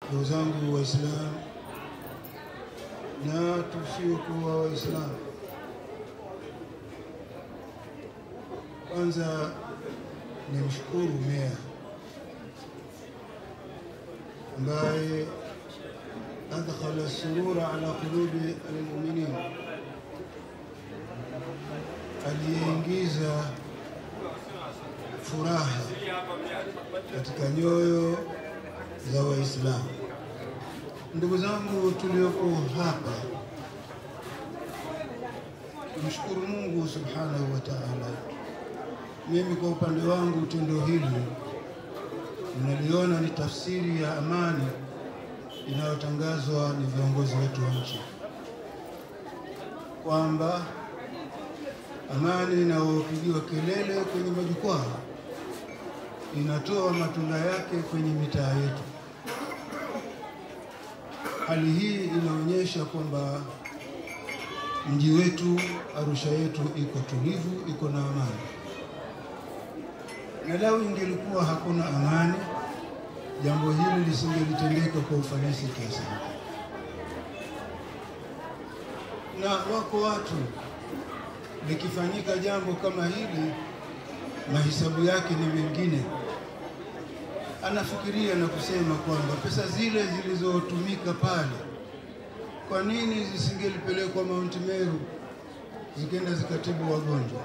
ndugu zangu Waislamu na tusiokuwa Waislamu, kwanza nimshukuru meya ambaye adkhala surura ala qulubi almu'minin, aliingiza furaha katika nyoyo za Waislamu. Ndugu zangu tulioko hapa, tumshukuru Mungu subhanahu wa ta'ala. Mimi kwa upande wangu tendo hili ninaliona ni tafsiri ya amani inayotangazwa ni viongozi wetu wa nchi, kwamba amani inayopigiwa kelele kwenye majukwaa inatoa matunda yake kwenye mitaa yetu. Hali hii inaonyesha kwamba mji wetu Arusha yetu iko tulivu, iko na amani. Na lau ingelikuwa hakuna amani, jambo hili lisingelitendeka kwa ufanisi kiasi. Na wako watu likifanyika jambo kama hili, mahesabu yake ni mengine. Anafikiria na kusema kwamba pesa zile zilizotumika pale, kwa nini zisingelipelekwa Mount Meru zikenda zikatibu wagonjwa?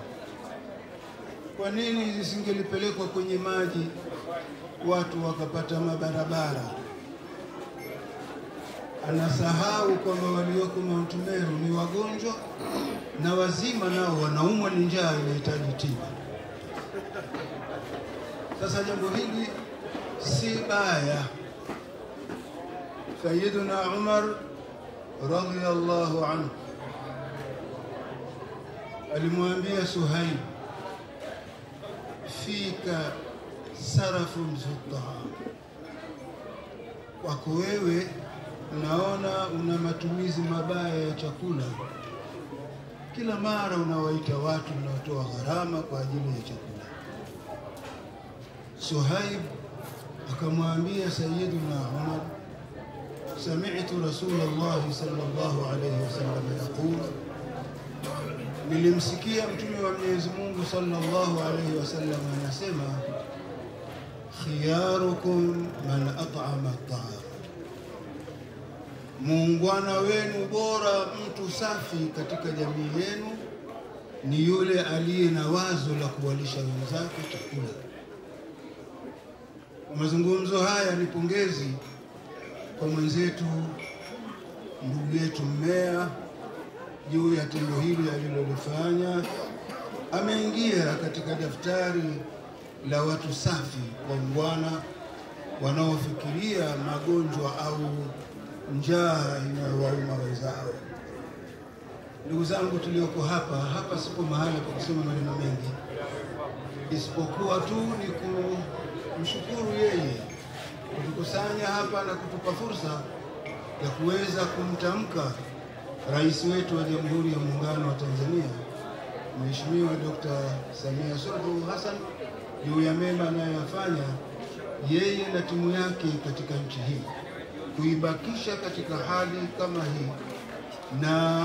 Kwa nini zisingelipelekwa kwenye maji watu wakapata mabarabara? Anasahau kwamba walioko Mount Meru ni wagonjwa na wazima, nao wanaumwa ni njaa inahitaji tiba. Sasa jambo hili si baya. Sayyiduna Umar radhiyallahu anhu alimwambia Suhaib, fika sarafun zutaam, wako wewe unaona una matumizi mabaya ya chakula. Kila mara unawaita watu unaotoa gharama kwa ajili ya chakula. Suhaib akamwambia Sayyiduna Umar, sami'tu Rasulullah sallallahu alayhi wasallam yaqul, nilimsikia mtume wa Mwenyezi Mungu sallallahu alayhi wasallam anasema, khiyarukum man at'ama at-ta'am, muungwana wenu bora, mtu safi katika jamii yenu ni yule aliye na wazo la kuwalisha wenzake chakula. Mazungumzo haya ni pongezi kwa mwenzetu, ndugu yetu meya, juu ya tendo hili alilolifanya. Ameingia katika daftari la watu safi, waungwana, wanaofikiria magonjwa au njaa inayowauma wenzao. Ndugu zangu tulioko hapa sipo mahali pa kusema maneno mengi, isipokuwa tu ni kumshukuru yeye kutukusanya hapa na kutupa fursa ya kuweza kumtamka rais wetu wa Jamhuri ya Muungano wa Tanzania, Mheshimiwa Dr. Samia Suluhu Hassan, juu ya mema anayofanya yeye na timu yake katika nchi hii, kuibakisha katika hali kama hii, na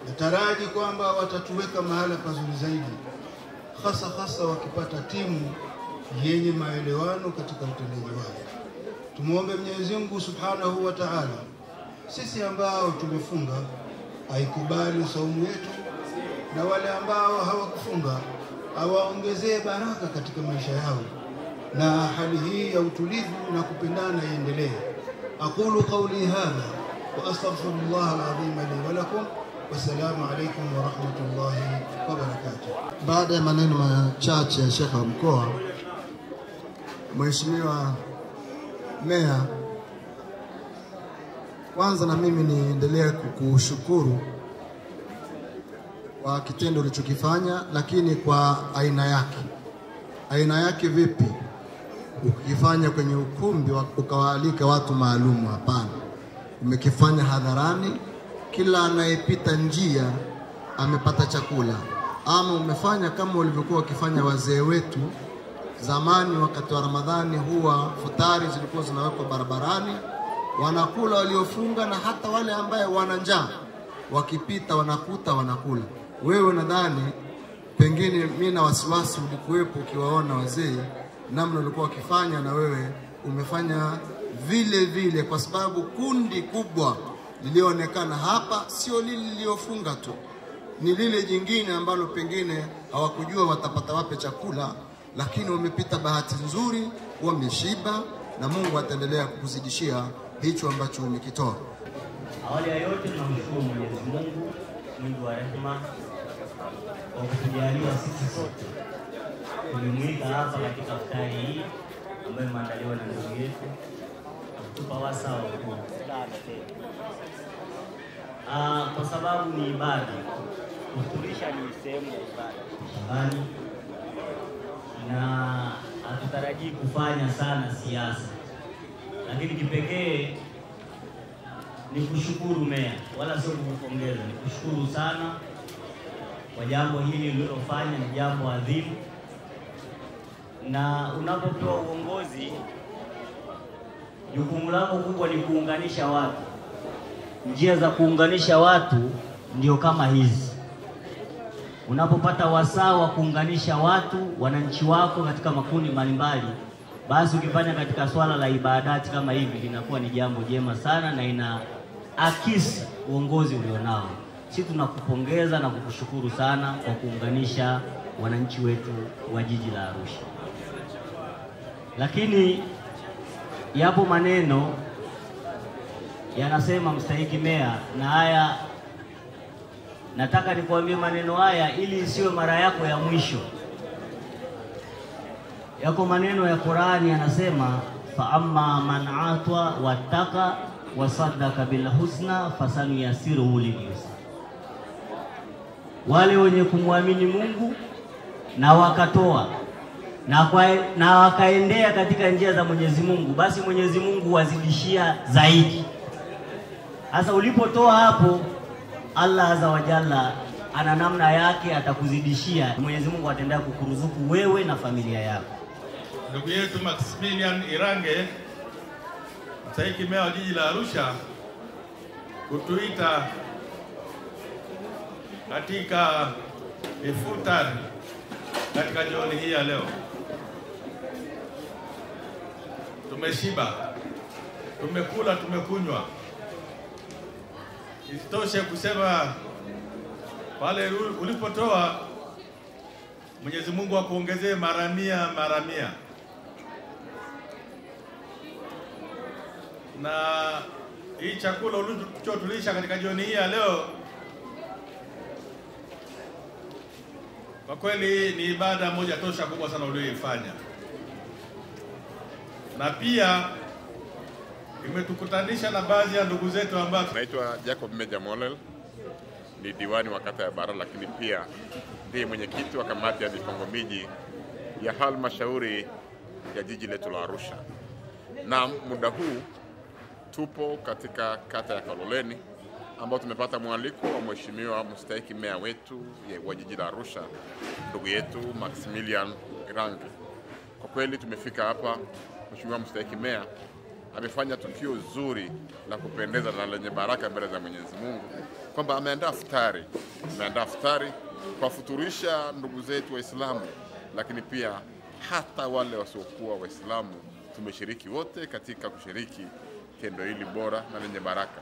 nataraji kwamba watatuweka mahala pazuri zaidi, hasa wakipata timu yenye maelewano katika utendaji wake. Tumuombe Mwenyezi Mungu Subhanahu wa Ta'ala, sisi ambao tumefunga aikubali saumu yetu, na wale ambao hawakufunga awaongezee baraka katika maisha yao, na hali hii ya utulivu na kupendana iendelee. Aqulu qawli hadha wa astaghfirullah al-azim li wa lakum. Wassalamu alaykum wa rahmatullahi wa barakatuh. Baada ya maneno machache ya Sheikh wa mkoa, Mheshimiwa Meya, kwanza na mimi niendelee kukushukuru kwa kitendo ulichokifanya, lakini kwa aina yake. Aina yake vipi? Ukifanya kwenye ukumbi ukawaalika watu maalum? Hapana, umekifanya hadharani, kila anayepita njia amepata chakula. Ama umefanya kama ulivyokuwa ukifanya wazee wetu zamani, wakati wa Ramadhani huwa futari zilikuwa zinawekwa barabarani, wanakula waliofunga, na hata wale ambaye wana njaa wakipita wanakuta wanakula. Wewe nadhani pengine mimi na wasiwasi ulikuwepo ukiwaona wazee namna walikuwa wakifanya, na wewe umefanya vile vile, kwa sababu kundi kubwa lilioonekana hapa sio lile liliofunga tu, ni lile jingine ambalo pengine hawakujua watapata wapi chakula, lakini wamepita bahati nzuri, wameshiba, na Mungu ataendelea kukuzidishia hicho ambacho umekitoa. Awali ya yote tunamshukuru Mwenyezi Mungu, Mungu wa rehema, kwa kutujalia sisi sote kujumuika hapa katika iftari hii ambayo imeandaliwa na ndugu yetu kutupa wasaa wa kwa sababu ni ibada. Kufuturisha ni sehemu ya ibada, na hatutarajii kufanya sana siasa, lakini kipekee ni kushukuru meya, wala sio kukupongeza. Ni kushukuru sana kwa jambo hili lililofanya, ni jambo adhimu. Na unapopewa uongozi, jukumu lako kubwa ni kuunganisha watu. Njia za kuunganisha watu ndio kama hizi. Unapopata wasaa wa kuunganisha watu, wananchi wako katika makundi mbalimbali, basi ukifanya katika swala la ibadati kama hivi, linakuwa ni jambo jema sana na ina akisi uongozi ulionao. Sisi tunakupongeza na kukushukuru sana kwa kuunganisha wananchi wetu wa jiji la Arusha. Lakini yapo maneno yanasema mstahiki meya, na haya nataka nikuambie maneno haya ili isiwe mara yako ya mwisho. Yako maneno ya Qur'ani yanasema, fa amma man atwa wattaqa wa saddaqa bil husna fasanuyasiruhu lilyusra. Wale wenye kumwamini Mungu na wakatoa na wakaendea katika njia za Mwenyezi Mungu, basi Mwenyezi Mungu wazidishia zaidi. Sasa ulipotoa hapo, Allah azza wa jalla ana namna yake, atakuzidishia. Mwenyezi Mungu ataendelea kukuruzuku wewe na familia yako. Ndugu yetu Maximilian Irange, mstahiki meya wa jiji la Arusha, kutuita katika ifutari katika jioni hii ya leo. Tumeshiba, tumekula, tumekunywa. Isitoshe kusema pale ulipotoa, Mwenyezi Mungu akuongezee mara mia. Na hii chakula ulichotulisha katika jioni hii ya leo, kwa kweli ni ibada moja tosha kubwa sana uliyoifanya. Na pia imetukutanisha na baadhi ya ndugu zetu ambao. Naitwa Jacob Meja Molel, ni diwani wa kata ya Bara, lakini pia ndiye mwenyekiti wa kamati ya mipango miji ya halmashauri ya jiji letu la Arusha. Na muda huu tupo katika kata ya Kaloleni, ambao tumepata mwaliko wa mheshimiwa mstahiki meya wetu wa jiji la Arusha, ndugu yetu Maximilian Irange. Kwa kweli tumefika hapa, mheshimiwa mstahiki meya amefanya tukio zuri la kupendeza na lenye baraka mbele za Mwenyezi Mungu, kwamba ameandaa futari kwa futurisha ndugu zetu Waislamu, lakini pia hata wale wasiokuwa Waislamu. Tumeshiriki wote katika kushiriki tendo hili bora na lenye baraka.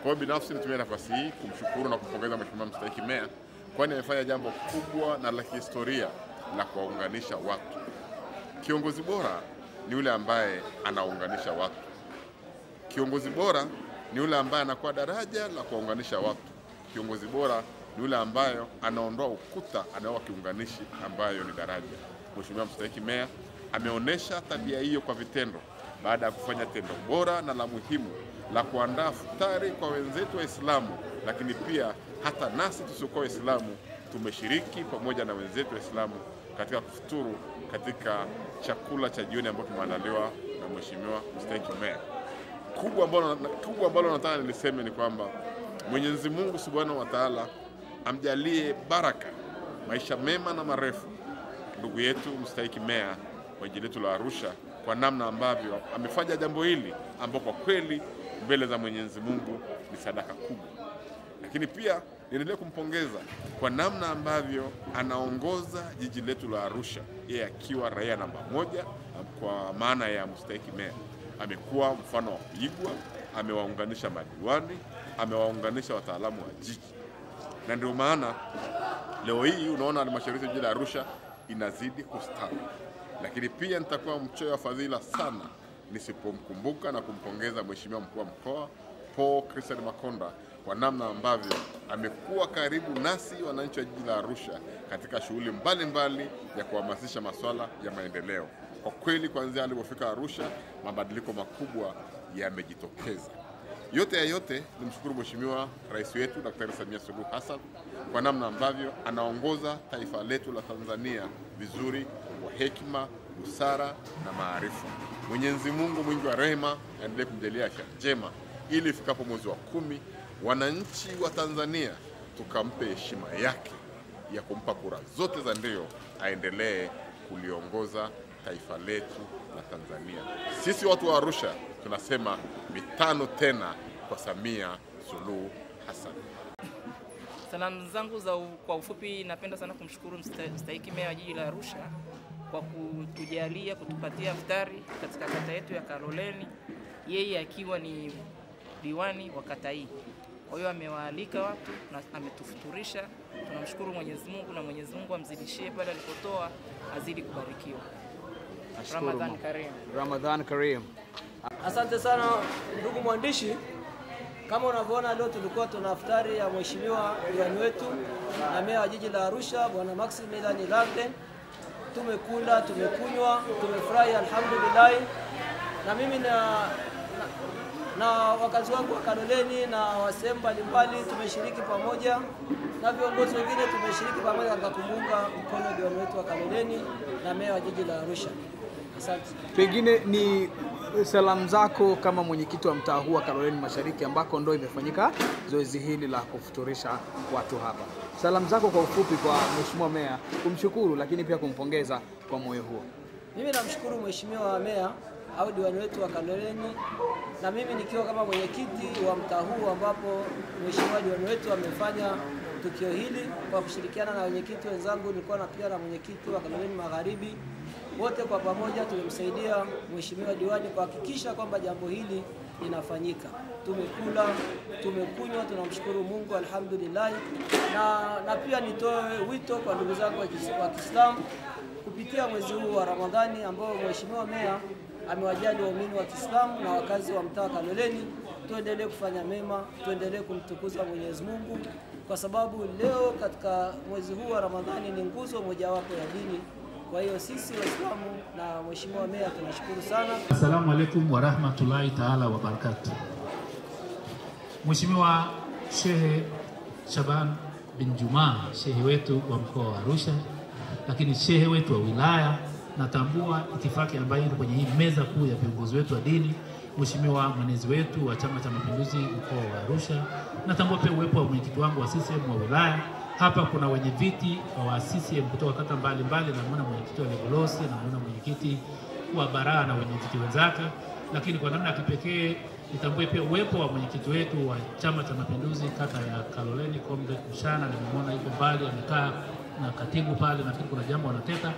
Kwa binafsi nitumie nafasi hii kumshukuru na kumpongeza mheshimiwa mstahiki meya, kwani amefanya jambo kubwa na la kihistoria la kuwaunganisha watu. Kiongozi bora ni yule ambaye anaunganisha watu. Kiongozi bora ni yule ambaye anakuwa daraja la kuunganisha watu. Kiongozi bora ni yule ambaye anaondoa ukuta, anaoa kiunganishi ambayo ni daraja. Mheshimiwa mstahiki meya ameonesha tabia hiyo kwa vitendo, baada ya kufanya tendo bora na la muhimu la kuandaa futari kwa wenzetu Waislamu, lakini pia hata nasi tusiokuwa Waislamu tumeshiriki pamoja na wenzetu Waislamu katika kufuturu katika chakula cha jioni ambacho tumeandaliwa na mheshimiwa mstahiki meya. Kubwa ambalo nataka niliseme ni kwamba Mwenyezi Mungu Subhanahu wa Ta'ala amjalie baraka, maisha mema na marefu ndugu yetu mstahiki meya wa jiji letu la Arusha, kwa namna ambavyo amefanya jambo hili ambao kwa kweli mbele za Mwenyezi Mungu ni sadaka kubwa. Lakini pia niendelee kumpongeza kwa namna ambavyo anaongoza jiji letu la Arusha, yeye akiwa raia namba 1 kwa maana ya mstahiki meya. Amekuwa mfano wa kuigwa, amewaunganisha madiwani, amewaunganisha wataalamu wa jiji. Na ndio maana leo hii unaona halmashauri ya jiji la Arusha inazidi kustawi. Lakini pia nitakuwa mchoyo wa fadhila sana nisipomkumbuka na kumpongeza Mheshimiwa Mkuu wa Mkoa Paul Christian Makonda kwa namna ambavyo amekuwa karibu nasi wananchi wa jiji la Arusha katika shughuli mbalimbali ya kuhamasisha masuala ya maendeleo. Kwa kweli kuanzia alipofika Arusha mabadiliko makubwa yamejitokeza. Yote ya yote nimshukuru Mheshimiwa Rais wetu Daktari Samia Suluhu Hassan kwa namna ambavyo anaongoza taifa letu la Tanzania vizuri kwa hekima, busara na maarifa. Mwenyezi Mungu mwingi wa rehema aendelee kumjalia afya njema ili ifikapo mwezi wa 10 wananchi wa Tanzania tukampe heshima yake ya kumpa kura zote za ndio aendelee kuliongoza taifa letu la Tanzania. Sisi watu wa Arusha tunasema mitano tena kwa Samia Suluhu Hassan. Salamu zangu kwa ufupi, napenda sana kumshukuru mstahiki meya wa jiji la Arusha kwa kutujalia kutupatia iftari katika kata yetu ya Kaloleni, yeye akiwa ni diwani wa kata hii. Kwa hiyo amewaalika watu na ametufuturisha. Tunamshukuru Mwenyezi Mungu na Mwenyezi Mungu amzidishie pale alipotoa, azidi kubarikiwa. Ramadhan Karim. Ramadhan Karim. Asante sana ndugu mwandishi. Kama unavyoona leo tulikuwa tuna iftari ya mheshimiwa diwani wetu na meya wa jiji la Arusha Bwana Maximilian Irange. Tumekula, tumekunywa, tumefurahi alhamdulillah. Na mimi na wakazi wangu wa Kaloleni na wasehemu mbalimbali tumeshiriki pamoja na viongozi wengine tumeshiriki pamoja katika kumunga mkono diwani wetu wa Kaloleni na meya wa jiji la Arusha. Asante. Pengine ni salamu zako kama mwenyekiti wa mtaa huu wa Kaloleni Mashariki ambako ndo imefanyika zoezi hili la kufuturisha watu hapa. Salamu zako kwa ufupi kwa mheshimiwa meya, kumshukuru lakini pia kumpongeza kwa moyo huo. Mimi namshukuru mheshimiwa meya au diwani wetu wa Kaloleni, na mimi nikiwa kama mwenyekiti wa mtaa huu ambapo mheshimiwa diwani wetu amefanya tukio hili kwa kushirikiana na wenyekiti wenzangu. Nilikuwa pia na mwenyekiti wa Kaloleni Magharibi, wote kwa pamoja tulimsaidia mheshimiwa diwani kuhakikisha kwamba jambo hili linafanyika. Tumekula, tumekunywa, tunamshukuru Mungu alhamdulillah. Na pia nitoe wito kwa ndugu zangu wa Kiislamu kupitia mwezi huu wa Ramadhani ambao mheshimiwa meya amewajali waumini wa Kiislamu na wakazi wa mtaa Kaloleni, tuendelee kufanya mema, tuendelee kumtukuza Mwenyezi Mungu kwa sababu leo katika mwezi huu wa Ramadhani ni nguzo mojawapo ya dini. Kwa hiyo sisi Waislamu na mheshimiwa meya tunashukuru sana. Assalamu alaikum wa rahmatullahi ta'ala wa barakatuh. Mheshimiwa Shehe Shaban bin Juma, shehe wetu wa mkoa wa Arusha, lakini shehe wetu wa wilaya, natambua itifaki ambayo iko kwenye hii meza kuu ya viongozi wetu wa dini, Mheshimiwa mwenezi wetu wa Chama cha Mapinduzi mkoa wa Arusha, natambua pia uwepo wa mwenyekiti wangu wa CCM wa wilaya. Hapa kuna wenye viti wa CCM kutoka kata mbalimbali, na mwana mwenyekiti wa Legolosi na mwana mwenyekiti wa Baraa na wenyekiti wenzake. Lakini kwa namna ya kipekee nitambue pia uwepo wa mwenyekiti wetu wa Chama cha Mapinduzi kata ya Kaloleni Comrade Mshana, na nimeona yuko mbali amekaa na katibu pale, nafikiri kuna jambo wanateta.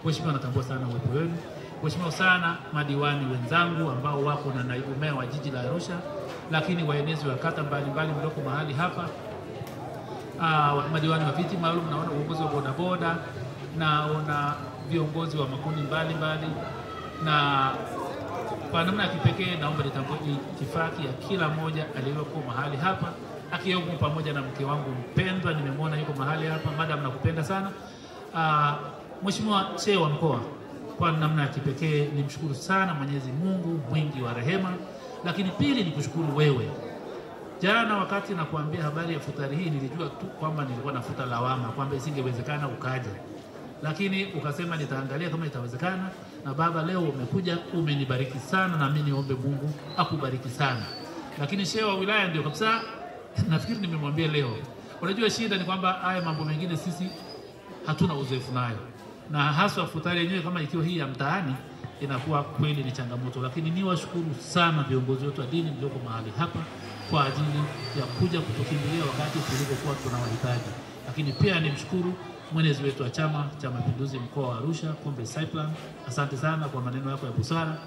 Mheshimiwa, natambua sana uwepo wenu. Mheshimiwa sana madiwani wenzangu ambao wako na naibu meya wa jiji la Arusha, lakini waenezi wa kata mbalimbali mlioko mahali hapa, madiwani wa viti maalum, naona uongozi wa bodaboda, naona viongozi wa makundi mbalimbali, na kwa namna ya kipekee naomba nitambue itifaki ya kila mmoja aliyeko mahali hapa, akiwemo pamoja na mke wangu mpendwa, nimemwona yuko mahali hapa. Madam, nakupenda sana. Mheshimiwa Shehe wa mkoa, kwa namna ya kipekee nimshukuru sana Mwenyezi Mungu mwingi wa rehema, lakini pili nikushukuru wewe. Jana wakati nakuambia habari ya futari hii nilijua tu kwamba nilikuwa nafuta lawama kwamba isingewezekana ukaja, lakini ukasema nitaangalia kama itawezekana. Na baba, leo umekuja, umenibariki sana, na mimi niombe Mungu akubariki sana. Lakini shehe wa wilaya ndio kabisa nafikiri nimemwambia leo, unajua shida ni kwamba haya mambo mengine sisi hatuna uzoefu nayo, na haswa futari yenyewe kama ikiwa hii ya mtaani, inakuwa kweli ni changamoto. Lakini ni washukuru sana viongozi wetu wa dini mlioko mahali hapa kwa ajili ya kuja kutukimbilia wakati tulipokuwa tunawahitaji. Lakini pia nimshukuru mwenezi wetu wa Chama cha Mapinduzi mkoa wa Arusha, Comrade Cyprian. Asante sana kwa maneno yako ya busara.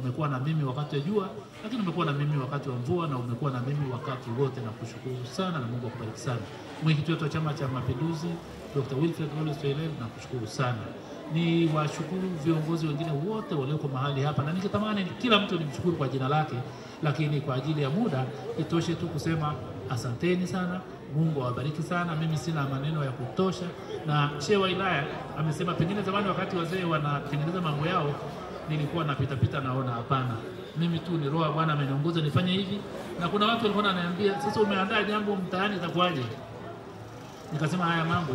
Umekuwa na mimi wakati wa jua, lakini umekuwa na mimi wakati wa mvua, na umekuwa na mimi wakati wote, na kushukuru sana, na Mungu akubariki sana. Mwenyekiti wetu wa Chama cha Mapinduzi Dr. Wilfred Wallace Soilel, na kushukuru sana. Ni washukuru viongozi wengine wote walioko mahali hapa, na ningetamani kila mtu nimshukuru kwa jina lake, lakini kwa ajili ya muda itoshe tu kusema asanteni sana. Mungu awabariki sana. Mimi sina maneno ya kutosha, na shehe wa wilaya amesema pengine zamani wakati wazee wanatengeneza mambo yao nilikuwa napita naona. Hapana, mimi tu ni roho Bwana ameniongoza nifanye hivi. Na kuna watu walikuwa wananiambia, sasa umeandaa jambo mtaani itakuwaje? Nikasema haya mambo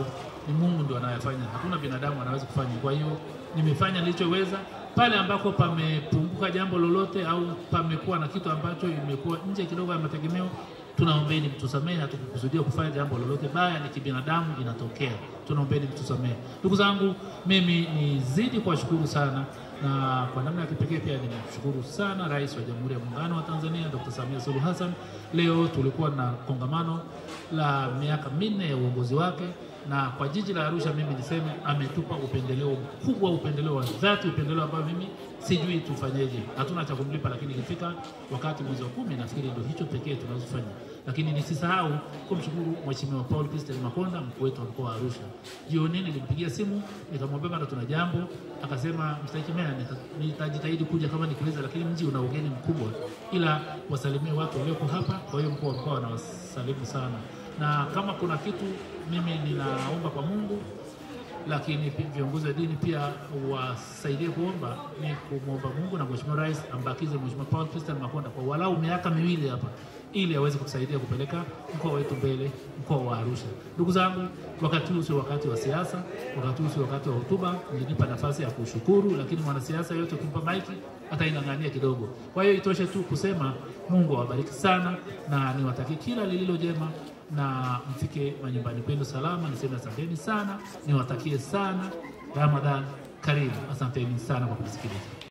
ni Mungu ndio anayafanya, hakuna binadamu anaweza kufanya. Kwa hiyo nimefanya nilichoweza. Pale ambako pamepunguka jambo lolote au pamekuwa na kitu ambacho imekuwa nje kidogo ya mategemeo, tunaombeni mtusamehe. Hatukukusudia kufanya jambo lolote baya, ni kibinadamu, inatokea. Tunaombeni mtusamehe. Ndugu zangu, mimi nizidi kuwashukuru sana, na kwa namna ya kipekee pia nimshukuru sana Rais wa Jamhuri ya Muungano wa Tanzania Dr. Samia Suluhu Hassan. Leo tulikuwa na kongamano la miaka 4 ya uongozi wake, na kwa jiji la Arusha mimi niseme ametupa upendeleo mkubwa, upendeleo wa dhati, upendeleo ambao mimi sijui tufanyeje. Hatuna cha kumlipa, lakini ikifika wakati mwezi wa 10 nafikiri ndio hicho pekee tunazofanya. Lakini nisisahau kumshukuru Mheshimiwa Paul Christian Makonda, mkuu wetu wa mkoa wa Arusha. Jioni nilimpigia simu nikamwambia bado tuna jambo, akasema mstahiki meya, nitajitahidi kuja kama nikiweza, lakini mji una ugeni mkubwa, ila wasalimie watu walioko hapa. Kwa hiyo mkuu wa mkoa anawasalimu sana, na kama kuna kitu mimi ninaomba kwa Mungu, lakini viongozi wa dini pia wasaidie kuomba, ni kumwomba Mungu na Mheshimiwa Rais ambakize Mheshimiwa Paul Christian Makonda kwa walau miaka 2 hapa, ili aweze kutusaidia kupeleka mkoa wetu mbele, mkoa wa Arusha. Ndugu zangu, wakati huu sio wakati wa siasa, wakati huu sio wakati wa hotuba. Nilipa nafasi ya kushukuru, lakini mwanasiasa yote kumpa maiki ataingangania kidogo. Kwa hiyo itoshe tu kusema Mungu awabariki sana, na niwatakie kila lililo jema, na mfike manyumbani kwenu salama. Niseme asanteni sana, niwatakie sana Ramadhan karimu. Asanteni sana kwa kusikiliza.